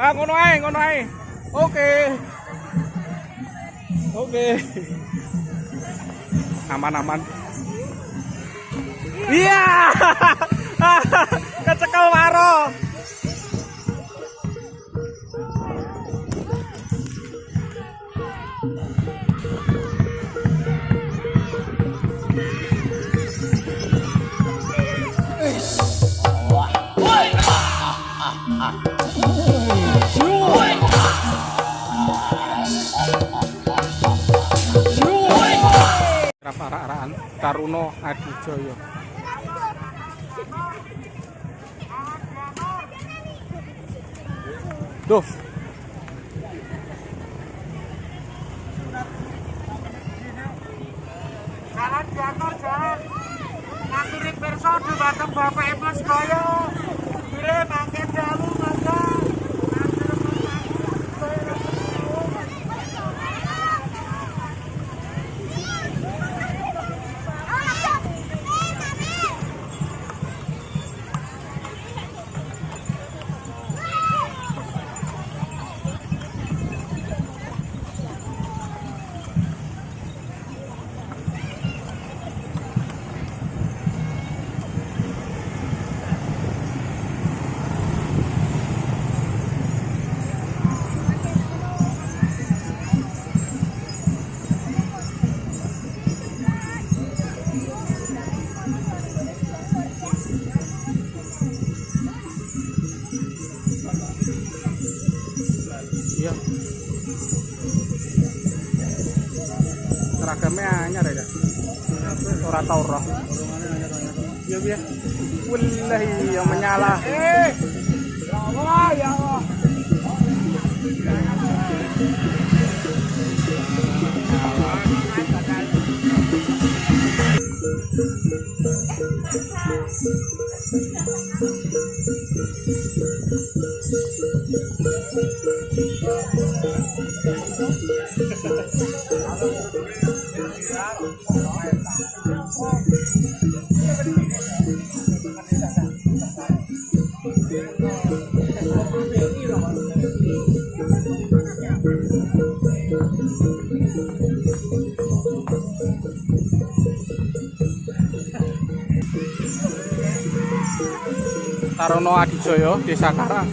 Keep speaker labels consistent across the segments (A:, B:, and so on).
A: Ah, ngono ae, ngono ae. Oke. Oke. Aman-aman. Iya. Kecekel waro. Arah-arahan Taruno Adijoyo. Duh.
B: Jalan diatur jalan. Ngaturi pirsa dhumateng Bapak Ibu sedaya. Dire mangke dalu mangga.
A: Iya. Seragamnya anyar ya. Ora tau roh. Iya biar. Wallahi yang menyala.
B: Ya Allah, ya Allah.
A: Taruno Adijoyo, Desa Karang.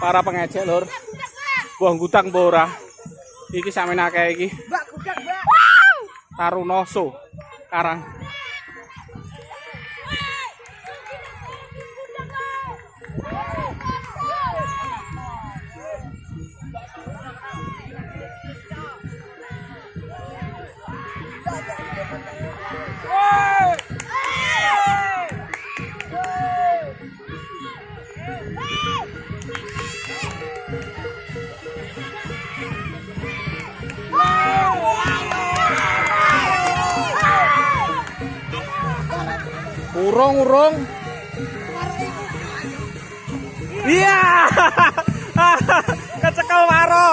A: Para pengecek lur. Buah gudang ora. Iki sampeyan akeh iki.
B: Mbak gudang, Mbak.
A: Taruno So Karang. Urung. Iya. Kecekel waro.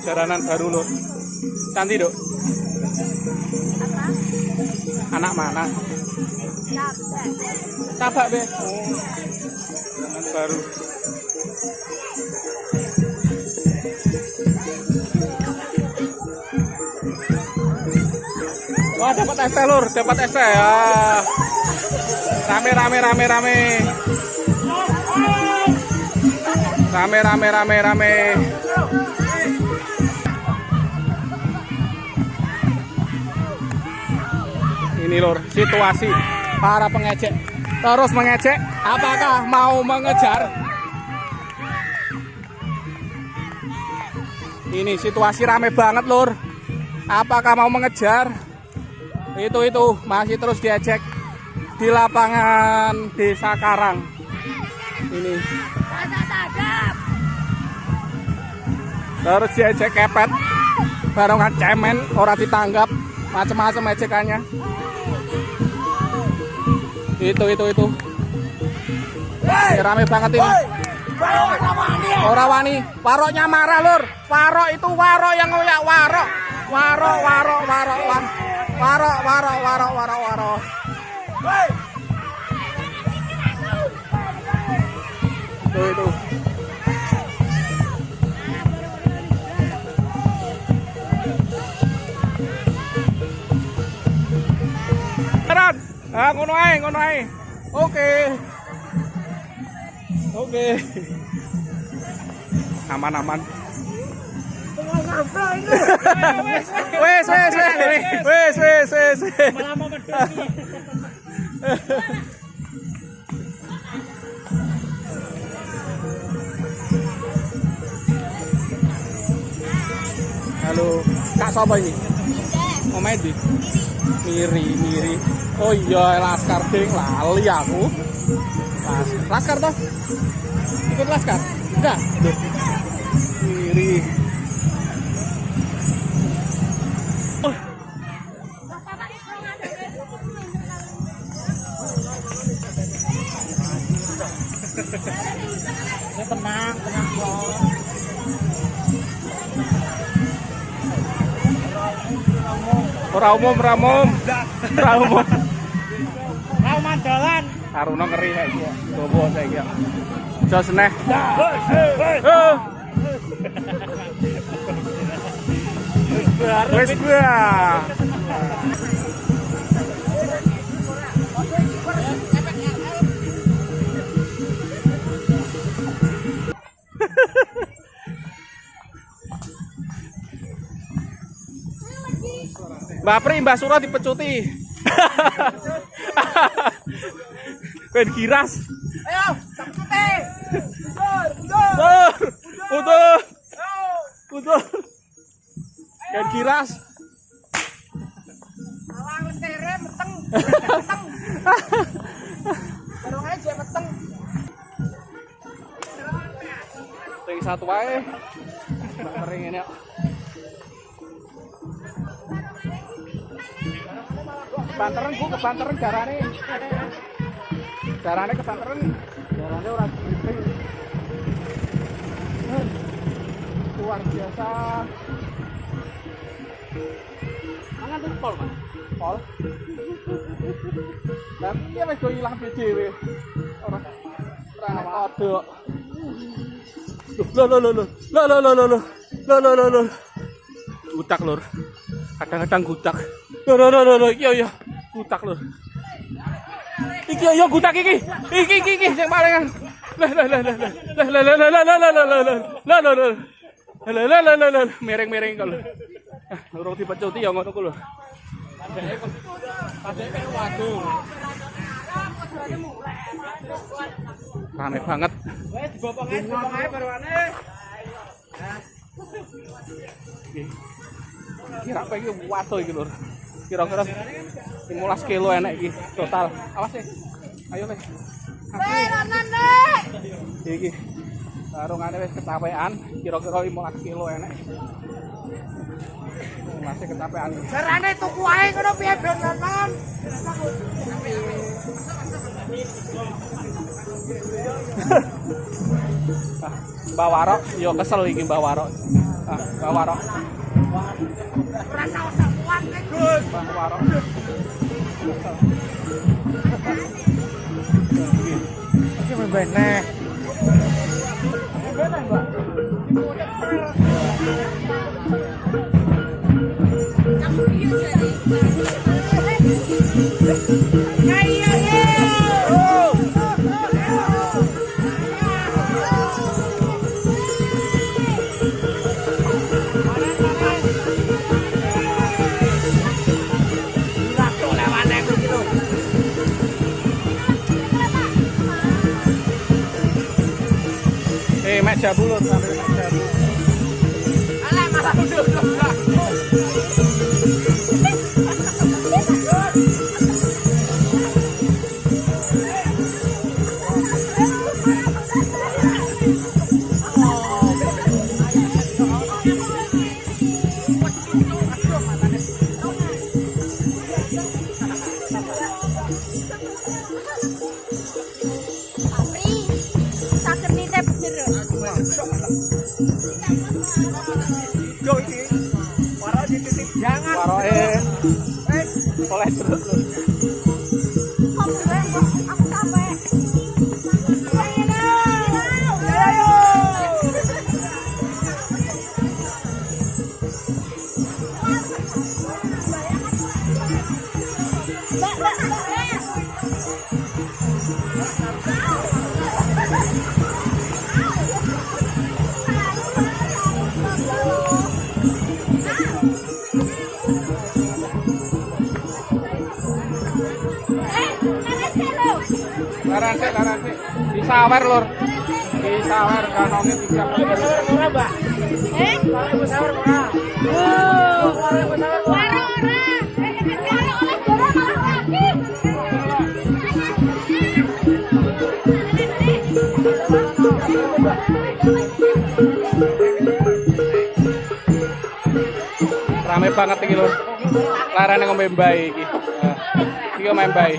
A: Jaranan baru loh. Cantik dok. Anak mana? Cabak be. Oh. Jaranan baru. Wah dapat es teh lur, dapat es teh ya. Rame. Ini lur, situasi para pengecek terus mengecek. Apakah mau mengejar? Ini situasi rame banget lur. Apakah mau mengejar? Itu masih terus diecek di lapangan Desa Karang. Ini terus diecek kepet, barongan cemen, ora ditanggap, macam-macam ejekannya. Itu. Rame banget ini. Ora wani, waroknya marah lur. Warok itu warok yang ngoyak warok. Warok. Itu. Ah, ngono ae. Oke. Aman. Wes. Halo, Kak sapa ini? Omae ndi? Miri. Oh iya, Laskar ding lali aku. Laskar toh? Ikut Laskar? Enggak. Miri. Oh. Tenang bro. Ora umum. Mandalan. Aruna ngeri saiki. Gowo saiki. Jos neh. Wes gua. Mbak Pri, Mbak Sura dipecuti. Ben giras. Ayo, pecuti. Utur. Ben giras. Awang lentere meteng. Barong aja meteng. Sing satu wae. Mbak Pri ngene kok. Kebanteran jarane kebanteran. Jarane ora gede. Luar biasa. Mangan tuh pol, Mas. Pol. Lah piye wis do ilang dhewe. Ora kodok. Loh. Gutak lur. Kadang-kadang gutak. Loh. Iya. Gutak lur. Iki yo gutak iki. Iki sing palingan. Lah. Miring kok lho. Urung dipecuti ya ngono ku lho. Padahal waduh. Rame banget.
B: Wes dibopong ae baruane.
A: Kira apa iki wato iki lur. Kira-kira 15 kilo enek iki total. Awas sih. Ayo Le. Iki. Sarungane wis ketapean, kira-kira 15 kilo enek. Masih ketapean.
B: Jarane tuku ae ngono piye ben nonton.
A: Mbak Warok, yo kesel iki Mbak Warok. Mbak Warok.
B: Ora usah kuat Gus.
A: Mbak Warok.
B: Iki mbene.
A: Mek jabu lur, sambil mek jabu.
B: Alah malah udah. Jangan.
A: Waroke oleh jeruk lur.
C: Aku sampai.
A: Laran sik. Disawer lur. Disawer kanonge 3.
B: Sawer murah, Mbak. Kalau sawer murah.
A: Rame banget iki lur. Larane ngombe mbae iki. Iki ngombe mbae.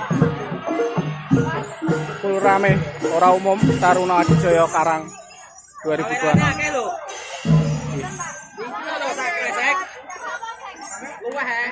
A: Full rame, ora umum Taruna Adijaya Karang 2002.
B: Akeh lho. Iki lho sak kresek. Luweh.